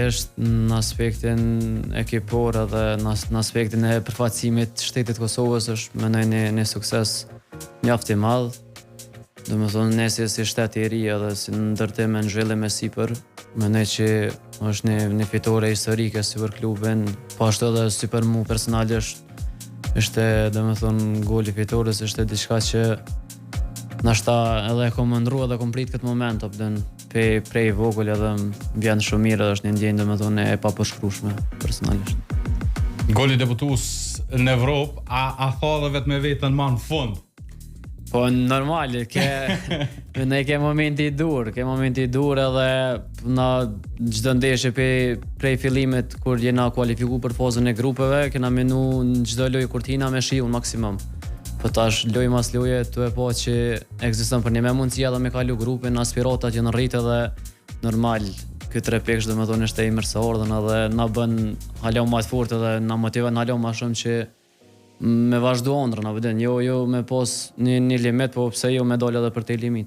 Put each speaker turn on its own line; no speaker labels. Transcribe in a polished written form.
Kryesisht në aspektin ekipor edhe në aspektin e përfaqësimit të shtetit Kosovës është mendoj një sukses mjaft i madh. Domethënë ne si shtet i ri edhe si ndërtim në zhvillim e sipër, mendoj që është një fitore historike si për klubin, po ashtu edhe si për mua personalisht. Ishte domethënë goli fitores, ishte diçka që nashta edhe e kom ndruar dhe kom prit këtë moment prej vogël edhe vjen shumë mirë, është një ndjenjë domethënë e papërshkrueshme personalisht.
Goli debutues në Evropë, a tha dhe vetë me vetën më në fund?
Po normal, ne ke momenti i dur edhe na çdo ndeshje prej fillimit kur jena kualifikuar për fazën e grupeve, kena menu në çdo lojë kur tina me shiun maksimum. Po tash lojë mas loje tu e po që ekziston për një me mundësia dhe me kalu grupin, aspiratat që në rritë edhe normal. Këtë 3 pikë domethënë është e imërësor dhe na bën hala më të fortë dhe na motivon hala më shumë që me vazhdu ëndrën, jo me pos një limit, po pse jo me dalë edhe për te limite.